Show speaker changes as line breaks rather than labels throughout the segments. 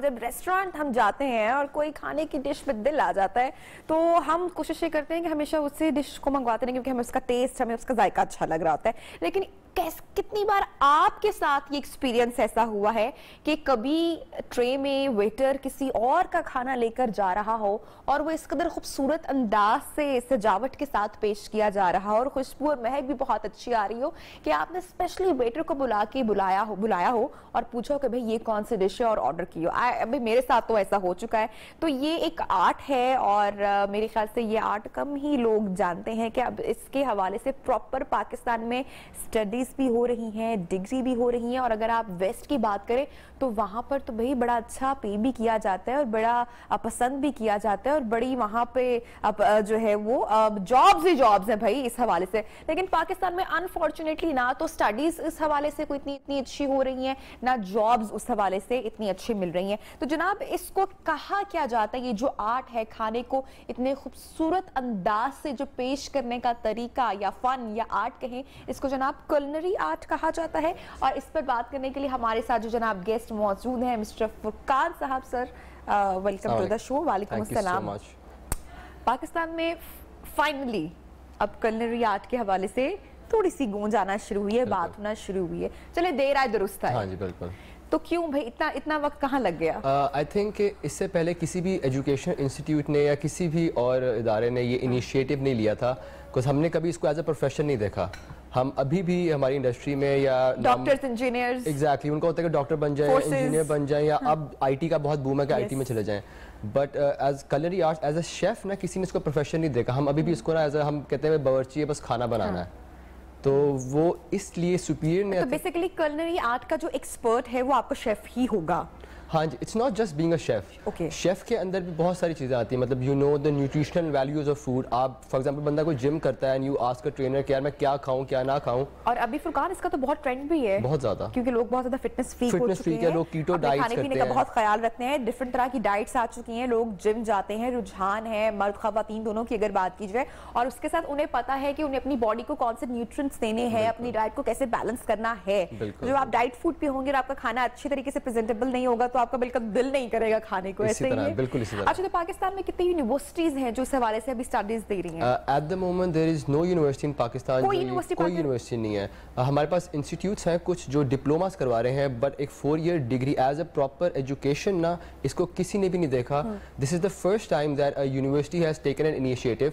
جب ریسٹورینٹ ہم جاتے ہیں اور کوئی کھانے کی ڈش پہ دل آ جاتا ہے تو ہم کوشش یہ کرتے ہیں کہ ہمیشہ اسی ڈش کو منگواتے ہیں کیونکہ ہمیں اس کا ٹیسٹ, ہمیں اس کا ذائقہ اچھا لگ رہا ہوتا ہے. لیکن کتنی بار آپ کے ساتھ یہ ایکسپیرینس ایسا ہوا ہے کہ کبھی ٹرے میں ویٹر کسی اور کا کھانا لے کر جا رہا ہو اور وہ اس قدر خوبصورت انداز سے سجاوٹ کے ساتھ پیش کیا جا رہا ہو اور خوشبو اور مہک بھی بہت اچھی آ رہی ہو کہ آپ نے اسپیشلی ویٹر کو بلایا ہو اور پوچھا ہو کہ بھئی یہ کون سی ڈش ہے اور آرڈر کی ہو؟ ابھی میرے ساتھ تو ایسا ہو چکا ہے. تو یہ ایک آرٹ ہے اور میرے خیال سے یہ آرٹ کم ہی لوگ جانتے ہیں کہ اب اس کے حوالے سے پراپر پاکستان میں اسٹڈیز بھی ہو رہی ہیں, ڈگری بھی ہو رہی ہیں, اور اگر آپ ویسٹ کی بات کریں تو وہاں پر تو بھئی بڑا اچھا پے بھی کیا جاتا ہے اور بڑا پسند بھی کیا جاتا ہے اور بڑی وہاں پہ جو ہے وہ جابز ہی جابز ہیں بھئی اس حوالے سے. لیکن پاکستان میں انفارچونیٹلی نہ تو اسٹڈیز اس حوالے سے کوئی اتنی اچھی ہو رہی ہیں, نہ جابز اس حوالے سے اتنی اچھی مل رہی ہیں. تو جناب اس کو کہا کیا جاتا ہے, یہ جو آرٹ ہے کھانے کو اتنے خوبصورت انداز سے جو پیش کرنے کا طریقہ یا فن یا آرٹ کہیں, اس کو جناب کولنری آرٹ کہا جاتا ہے. اور اس پر بات کرنے کے لیے ہمارے ساتھ جو جناب گیسٹ موجود ہیں مسٹر فرقان صاحب. سر ویلکم ٹو دا شو. وعلیکم السلام. پاکستان میں فائنلی اب کولنری آرٹ کے حوالے سے تھوڑی سی گونج آنا شروع ہوئی ہے, بات ہونا شروع ہوئی ہے. چلے دیر آئے درست ہے.
ہاں جی بالکل.
تو کیوں بھائی اتنا وقت کہاں لگ گیا؟
آئی تھنک کہ اس سے پہلے کسی بھی ایجوکیشن انسٹیٹیوٹ نے یا کسی بھی اور ادارے نے یہ انیشیٹو نہیں لیا تھا, بیکاز ہم نے کبھی اس کو ایز اے پروفیشن نہیں دیکھا. ہم ابھی بھی ہماری انڈسٹری میں یا
ڈاکٹرز انجینئرز
ایگزیکٹلی ان کا ہوتا ہے کہ ڈاکٹر بن جائیں, انجینئر بن جائیں, یا اب آئی ٹی کا بہت بوم ہے کہ آئی ٹی میں چلے جائیں. But as culinary art as a chef نا کسی نے اس کو پروفیشن نہیں دیکھا. ہم ابھی بھی اس کو نا ایز اے ہم کہتے ہیں باورچی ہے, بس کھانا بنانا ہے. تو وہ اس لیے سپیریئر نے,
تو بیسیکلی کولنری آرٹ کا جو ایکسپرٹ ہے وہ آپ کو شیف ہی ہوگا.
ہاں جی, it's not just being a chef. Chef کے اندر بھی بہت ساری چیزیں آتی ہیں, مطلب you know the nutritional values of food. آپ فار ایگزامپل بندہ کوئی جم کرتا ہے and you ask a trainer کہ یار میں کیا کھاؤں کیا نہ کھاؤں. اور
ابھی فرقان اس کا تو بہت ٹرینڈ بھی ہے بہت زیادہ, کیونکہ لوگ بہت زیادہ فٹنس فریک ہیں,
لوگ کیٹو ڈائٹس کرتے ہیں,
کھانے پینے کا بہت خیال رکھتے ہیں. ڈفرنٹ طرح کی ڈائٹس آ چکی ہیں, لوگ جم جاتے ہیں, رجحان ہے مرد خواتین دونوں کی اگر بات کی جائے, اور اس کے ساتھ انہیں پتا ہے کہ انہیں اپنی باڈی کو کون سے نیوٹرینٹس دینے ہیں, اپنی ڈائٹ کو کیسے بیلنس کرنا ہے. جو آپ ڈائٹ فوڈ پہ ہوں گے اور آپ کا کھانا اچھی طریقے سے پریزنٹیبل نہیں ہوگا تو آپ کا بالکل دل نہیں کرے گا کھانے کو. ایسے ہی
بالکل اسی طرح.
اچھا, تو پاکستان میں کتنی یونیورسٹیز ہیں جو اس حوالے سے ابھی اسٹڈیز دے رہی ہیں؟
At the moment there is no university in Pakistan. کوئی یونیورسٹی نہیں ہے. ہمارے پاس انسٹیٹیوٹس ہیں کچھ جو ڈپلوماز کروا رہے ہیں, بٹ ایک 4 year degree as a proper education نا اس کو کسی نے بھی نہیں دیکھا. This is the first time that a university has taken an initiative.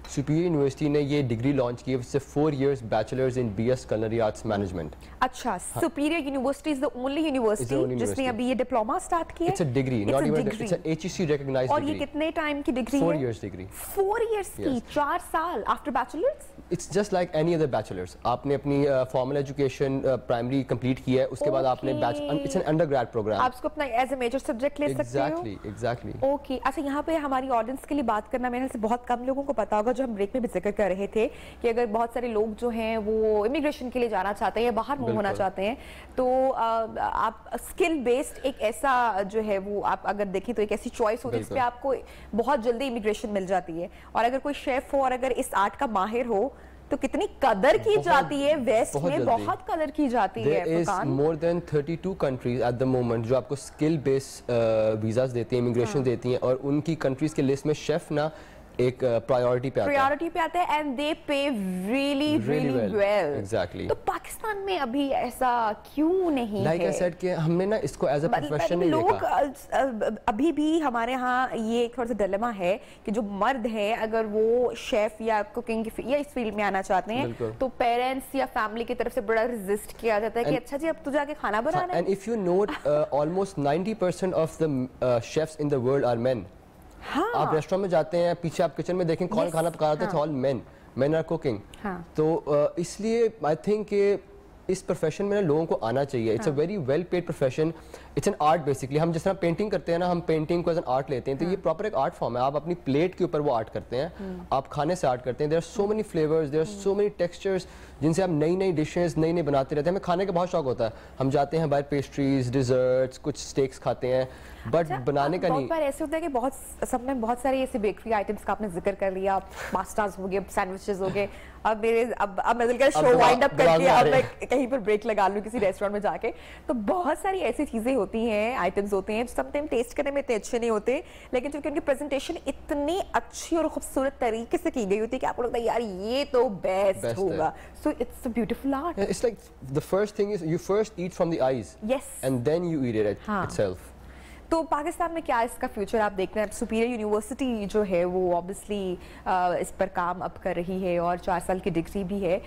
Superior University نے یہ ڈگری لانچ کی ہے, 4 years bachelors in B S culinary arts management.
اچھا, Superior University is the only university جس نے ابھی یہ ڈپلوما سٹارٹ کی ہے.
It's a degree, not even it's a H E C recognised degree.
اور یہ کتنے ٹائم کی ڈگری ہے؟
4 ایئرس ڈگری.
4 ایئرس کی, 4 سال after bachelors.
It's just like any other bachelors. آپ نے اپنی فارمل ایجوکیشن پرائمری کمپلیٹ کی ہے, اس کے بعد آپ نے it's an undergrad program.
آپ اس کو اپنا ایز اے میجر سبجیکٹ لے سکتے ہو.
ایگزیکٹلی.
اوکے. اچھا, یہاں پہ ہماری آڈینس کے لیے بات کرنا میرے سے بہت کم لوگوں کو پتا ہوگا, جو ہم بریک میں بھی ذکر کر رہے تھے کہ اگر بہت سارے لوگ جو ہیں وہ امیگریشن کے لیے جانا چاہتے ہیں یا باہر موو ہونا چاہتے ہیں, تو آپ اسکل بیسڈ ایک ایسا جو ہے وہ آپ اگر دیکھیں تو ایک ایسی چوائس ہوتی ہے جس پہ آپ کو بہت جلدی امیگریشن مل جاتی ہے. اور اگر کوئی شیف ہو اور اگر اس آرٹ کا ماہر ہو تو کتنی قدر کی جاتی ہے ویسٹ میں, بہت قدر کی جاتی ہے.
There is more than 32 countries at the moment جو آپ کو اسکل بیس ویزاز دیتی ہیں, امیگریشن دیتی ہیں, اور ان کی کنٹریز کے لسٹ میں شیف نا ایک پرائیورٹی پہ
آتا ہے and they pay really well.
Exactly.
تو پاکستان میں ابھی ایسا کیوں نہیں ہے؟
لائک آئی سیڈ کہ ہم نے نا اس کو ایز اے پروفیشن نہیں دیکھا.
لوگ ابھی بھی ہمارے ہاں یہ تھوڑا سا ڈیلیما ہے کہ جو مرد ہے اگر وہ شیف یا کوکنگ یا اس فیلڈ میں آنا چاہتے ہیں تو پیرنٹس یا فیملی کی طرف سے بڑا ریزسٹ کیا جاتا ہے کہ اچھا جی اب تو جا کے کھانا بنانا ہے.
And if you note almost 90% of the chefs in the world are men. آپ ریسٹورینٹ میں جاتے ہیں, پیچھے آپ کچن میں دیکھیں کون کھانا پکا رہا تھا, آل مین آر کوکنگ. تو اس لیے آئی تھنک کہ اس پروفیشن میں نا لوگوں کو آنا چاہیے. It's a very well paid profession. It's an art basically. ہم جس طرح پینٹنگ کرتے ہیں نا, ہم پینٹنگ کو ایز این آرٹ لیتے ہیں, تو یہ پراپر ایک آرٹ فارم ہے. آپ اپنی پلیٹ کے اوپر وہ آرٹ کرتے ہیں, آپ کھانے سے آرٹ کرتے ہیں. There are so many flavours, there are so many textures جن سے آپ نئی ڈشز نئی بناتے رہتے ہیں. ہمیں کھانے کا بہت شوق ہوتا ہے, ہم جاتے ہیں باہر پیسٹریز, ڈیزرٹس, کچھ اسٹیکس کھاتے ہیں, بٹ بنانے کا نہیں.
بہت بار ایسے ہوتا ہے کہ بہت سب میں بہت سارے ایسے بیکری آئٹمس کا آپ نے ذکر کر لیا, پاسٹاز ہو گئے, سینڈوچز ہو گئے, اب میں دل کا شو وائنڈ اپ کر کے اب میں کہیں پر بریک لگا لوں کسی ریسٹورینٹ میں جا کے. تو بہت ساری ایسی چیزیں ہوتی ہیں, آئٹمس ہوتے ہیں سم ٹائم ٹیسٹ کرنے میں اتنے اچھے نہیں ہوتے, لیکن چونکہ ان کی پریزنٹیشن اتنی اچھی اور خوبصورت طریقے سے کی گئی ہوتی ہے کہ آپ کو لگتا ہے یار یہ تو بیسٹ ہوگا. So it's a beautiful art.
It's like the first thing is you first eat from the eyes.
Yes.
And then you eat it itself.
تو پاکستان میں کیا اس کا فیوچر آپ دیکھتے ہیں؟ سپیریئر یونیورسٹی جو ہے وہ آبویسلی اس پر کام اب کر رہی ہے اور 4 سال کی ڈگری بھی ہے,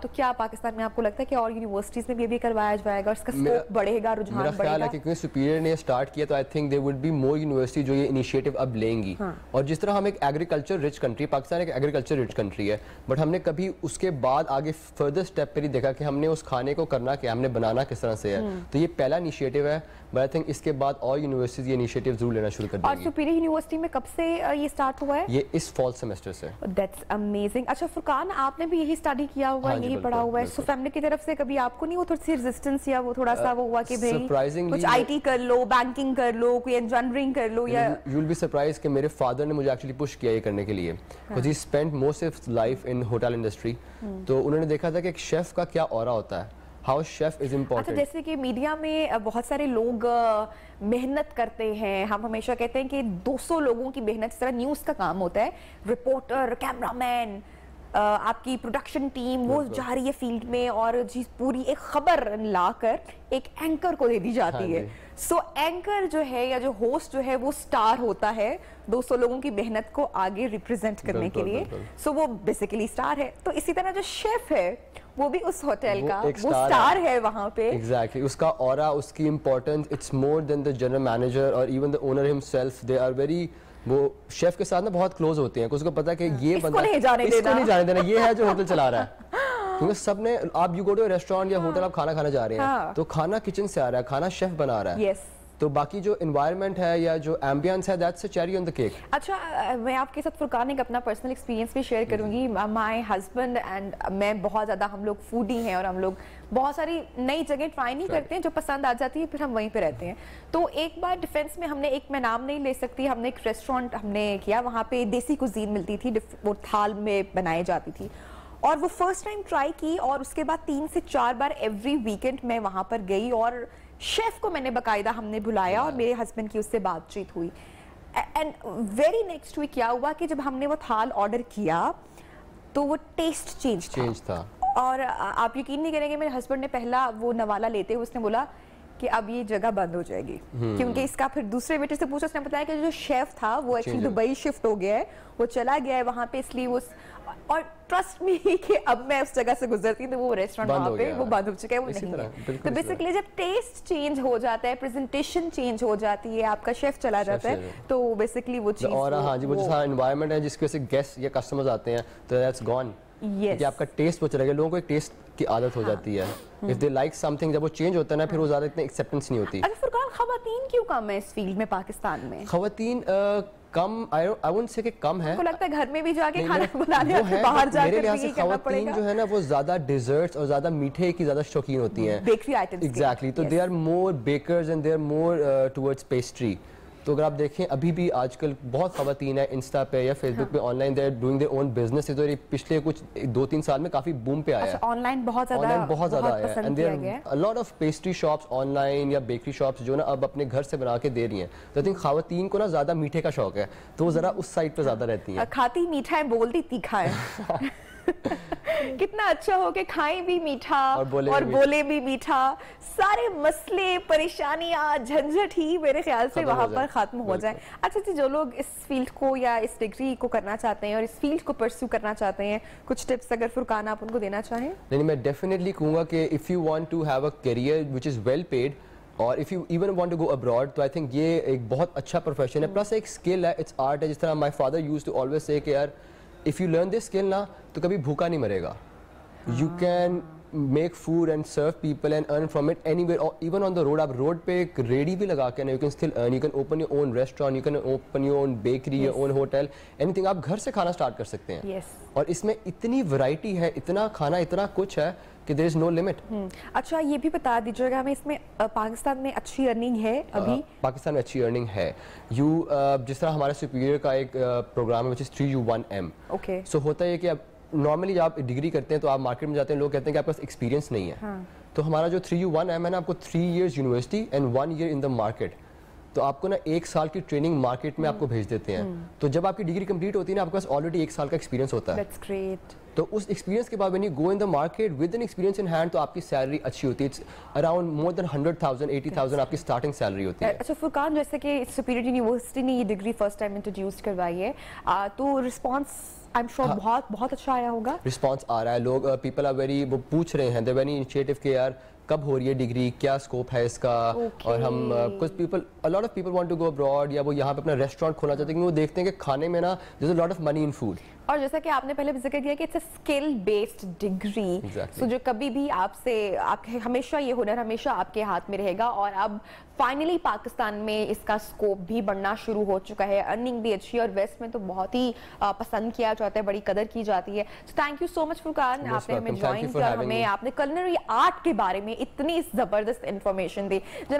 تو کیا پاکستان میں آپ کو لگتا ہے کہ اور یونیورسٹیز میں بھی کروایا جائے گا, اس کا اسکوپ بڑھے گا, رجحان بڑھے گا؟
میرا خیال ہے کہ کیونکہ سپیریئر نے اسٹارٹ کیا تو I think there would be more university جو یہ انیشیٹو اب لیں گی. اور جس طرح ہم ایک ایگریکلچر رچ کنٹری, پاکستان ایک ایگریکلچر رچ کنٹری ہے, بٹ ہم نے کبھی اس کے بعد آگے فردر اسٹیپ پہ نہیں دیکھا کہ ہم نے اس کھانے کو کرنا کیا, ہم نے بنانا کس طرح سے ہے. تو یہ پہلا انیشیٹو ہے, بٹ آئی تھنک اس کے بعد اور یونیورسٹیز یہ انیشیٹو ضرور لینا شروع کر دیں گی.
اور سپیریئر یونیورسٹی میں کب سے یہ سٹارٹ ہوا ہے؟
یہ اس فال سیمسٹر سے.
That's amazing. اچھا فرقان, آپ نے بھی یہی اسٹڈی کیا ہوا ہے, یہی پڑھا ہوا ہے, سو فیملی کی طرف سے کبھی آپ کو نہیں وہ تھوڑی سی ریزسٹنس یا وہ تھوڑا سا وہ ہوا کہ بھائی کچھ آئی ٹی کر لو, بینکنگ کر لو, کوئی انجینئرنگ کر لو؟ یا
یو ول بی سرپرائز کہ میرے فادر نے مجھے ایکچولی پش کیا یہ کرنے کے لیے, because he spend most of life in hotel industry. تو انہوں نے دیکھا تھا کہ ایک شیف کا کیا اورا ہوتا ہے, ہاؤ شیف از امپورٹنٹ.
اچھا جیسے کہ میڈیا میں بہت سارے لوگ محنت کرتے ہیں, ہم ہمیشہ کہتے ہیں کہ 200 لوگوں کی محنت, اس طرح نیوز کا کام ہوتا ہے, رپورٹر, کیمرہ مین, آپ کی پروڈکشن ٹیم وہ جا رہی ہے فیلڈ میں اور پوری ایک خبر لا کر ایک اینکر کو دے دی جاتی ہے. سو اینکر جو ہے یا جو ہوسٹ جو ہے وہ سٹار ہوتا ہے 200 لوگوں کی محنت کو آگے ریپرزینٹ کرنے کے لیے, سو وہ بیسیکلی سٹار ہے. تو اسی طرح جو شیف ہے وہ بھی اس ہوٹل کا وہ سٹار ہے وہاں پہ.
ایگزیکٹلی, اس کا اورا, اس کی importance, it's more than the general manager اور even the owner himself. They are very, وہ شیف کے ساتھ نا بہت کلوز ہوتے ہیں, اس کو پتا ہے کہ یہ بندہ اس کو نہیں جانے دینا, یہ ہے جو ہوٹل چلا رہا ہے. کیونکہ سب نے, آپ یو گو ٹو ریسٹورینٹ یا ہوٹل, آپ کھانا کھانا جا رہے ہیں تو کھانا کچن سے آ رہا ہے, کھانا شیف بنا رہا ہے. تو باقی جو انوائرمنٹ ہے یا جو ایمبینس ہے, that's a cherry on the cake.
اچھا میں آپ کے ساتھ فرقان ایک اپنا پرسنل ایکسپیرینس بھی شیئر کروں گی. مائی ہسبینڈ اینڈ میں بہت زیادہ, ہم لوگ فوڈی ہیں اور ہم لوگ بہت ساری نئی جگہ ٹرائی نہیں کرتے ہیں, جو پسند آ جاتی ہے پھر ہم وہیں پہ رہتے ہیں. تو ایک بار ڈیفینس میں ہم نے, ایک میں نام نہیں لے سکتی, ہم نے ایک ریسٹورینٹ ہم نے کیا, وہاں پہ دیسی کوزین ملتی تھی, وہ تھال میں بنائی جاتی تھی, اور وہ فرسٹ ٹائم ٹرائی کی, اور اس کے بعد 3 سے 4 بار ایوری ویکینڈ میں وہاں پر گئی, اور شیف کو میں نے باقاعدہ ہم نے بلایا اور میرے ہسبینڈ کی اس سے بات چیت ہوئی. اینڈ ویری نیکسٹ ویک کیا ہوا کہ جب ہم نے وہ تھال آرڈر کیا تو وہ ٹیسٹ چینج تھا. اور آپ یقین نہیں کریں گے, میرے ہسبینڈ نے پہلا وہ نوالا لیتے ہوئے اس نے بولا کہ اب یہ جگہ بند ہو جائے گی, کیونکہ اس کا پھر دوسرے ویٹر سے پوچھا, اس نے بتایا کہ جو شیف تھا وہ ایکچولی دبئی شفٹ ہو گیا ہے, وہ چلا گیا ہے وہاں پہ, اس لیے وہ, اور ٹرسٹ می کہ اب میں اس جگہ سے گزرتی ہوں تو وہ ریسٹورینٹ وہاں پہ وہ بند ہو چکا ہے, وہ نہیں ہے. تو بیسیکلی جب ٹیسٹ چینج ہو جاتا ہے, پریزنٹیشن چینج ہو جاتی ہے, آپ کا شیف چلا جاتا ہے, تو بیسیکلی وہ چیز,
اور ہاں جی وہ جو انوائرمنٹ ہے جس کی وجہ سے گیسٹ یا کسٹمرز آتے ہیں تو دیٹس گون. کہ آپ کا ٹیسٹ وہ چلا گیا, لوگوں کو ایک ٹیسٹ کی عادت ہو جاتی ہے. if they like something, جب وہ چینج ہوتا ہے نا پھر وہ زیادہ اتنے ایکسیپٹنس نہیں ہوتی.
اچھا فرقان, خواتین کیوں کم ہے اس فیلڈ میں پاکستان میں؟
خواتین کم, I won't say کہ کم ہے,
کو لگتا ہے گھر میں بھی جا کے کھانا بنانے اور باہر جا کے بھی کرنا پڑے گا.
خواتین جو ہے نا وہ زیادہ ڈیزرٹس اور زیادہ میٹھے کی زیادہ شوقین ہوتی ہیں,
بیکری آئٹمز.
ایگزیکٹلی, تو they are more bakers and they are more towards pastry. تو اگر آپ دیکھیں ابھی بھی آج کل بہت خواتین ہیں انسٹا پہ یا فیس بک پہ online, they are doing their own business. تو پچھلے کچھ 2-3 سال میں کافی بوم پہ آیا ہے,
آن لائن بہت زیادہ
آیا ہے. And there are a lot of pastry shops online یا بیکری شاپس جو نا اب اپنے گھر سے بنا کے دے رہی ہیں. تو آئی تھنک خواتین کو نا زیادہ میٹھے کا شوق ہے, تو وہ ذرا اس سائڈ پہ زیادہ رہتی ہیں.
کھاتی میٹھا ہے, بولتی تیکھا ہے. کتنا اچھا ہو کہ کھائیں بھی میٹھا اور بولے بھی میٹھا. سارے مسئلے, پریشانیاں, جھنجھٹ ہی میرے خیال سے وہاں پر ختم ہو جائیں. اچھا جی, جو لوگ اس فیلڈ کو یا اس ڈگری کو کرنا چاہتے ہیں اور اس فیلڈ کو پرسیو کرنا چاہتے ہیں, کچھ ٹپس اگر فرقان آپ ان کو دینا چاہیں؟
نہیں, میں ڈیفینیٹلی کہوں گا کہ if you want to have a career which is well paid, اور if you even want to go abroad, تو I think یہ ایک بہت اچھا پروفیشن ہے, پلس ایک اسکل ہے, اٹس آرٹ ہے. جس طرح my father used to always say کہ یار if you learn this skill نا تو کبھی بھوکا نہیں مرے گا. You can make food and serve people and earn from it anywhere, or even on the road. آپ روڈ پہ ایک ریڈی بھی لگا کے نا, you can still earn. You can open your own restaurant, you can open your own bakery, your own hotel, anything. آپ گھر سے کھانا اسٹارٹ کر سکتے ہیں. اور اس میں اتنی ورائٹی ہے, اتنا کھانا, اتنا کچھ ہے کہ there is no limit.
اچھا یہ بھی بتا دیجیے گا ہمیں, اس میں پاکستان میں اچھی ارننگ ہے ابھی؟
پاکستان میں اچھی ارننگ ہے. جس طرح ہمارے سپیریئر کا ایک پروگرام ہے which is 3U1M.
اوکے.
سو ہوتا ہے کہ اب نارملی جب آپ ڈگری کرتے ہیں تو آپ مارکیٹ میں جاتے ہیں, لوگ کہتے ہیں کہ آپ کے پاس ایکسپیرینس نہیں ہے. تو ہمارا جو 3U1 ہے, میں نے آپ کو 3 years university and 1 year in the market, تو آپ کو نا 1 سال کی ٹریننگ مارکیٹ میں آپ کو بھیج دیتے ہیں. تو جب آپ کی ڈگری کمپلیٹ ہوتی ہے نا, آپ کے پاس آلریڈی 1 سال کا ایکسپیرینس ہوتا ہے.
That's great.
تو اس ایکسپیرینس کے بعد when you go in the market with an experience in hand, تو آپ کی سیلری اچھی ہوتی ہے. around more than 100,000 80,000 آپ کی اسٹارٹنگ سیلری ہوتی ہے.
اچھا فرقان, جیسے کہ سپیریئر یونیورسٹی نے یہ ڈگری فرسٹ ٹائم انٹروڈیوس کروائی ہے, تو رسپانس آئی ایم شیور بہت اچھا آیا ہوگا.
رسپانس آ رہا ہے, لوگ پیپل آر ویری, وہ پوچھ رہے ہیں, دے ویری انیشیٹو کہ یار کب ہو رہی ہے ڈگری, کیا اسکوپ ہے اس کا. اور ہم کچھ people, a lot of people want to go abroad, یا وہ یہاں پہ اپنا ریسٹورینٹ کھولنا چاہتے ہیں کیونکہ وہ دیکھتے ہیں کہ کھانے میں نا there's a lot of money in food.
اور جیسا کہ آپ نے پہلے بھی ذکر کیا کہ it's a skill based degree, so جو کبھی بھی آپ سے ہمیشہ یہ ہنر ہمیشہ آپ کے ہاتھ میں رہے گا. اور اب فائنلی پاکستان میں اس کا اسکوپ بھی بڑھنا شروع ہو چکا ہے, ارننگ بھی اچھی, اور ویسٹ میں تو بہت ہی پسند کیا جاتا ہے, بڑی قدر کی جاتی ہے. سو تھینک یو سو مچ فرقان, آپ نے ہمیں جوائن کیا, ہمیں آپ نے کلنری آرٹ کے بارے میں اتنی زبردست انفارمیشن دی.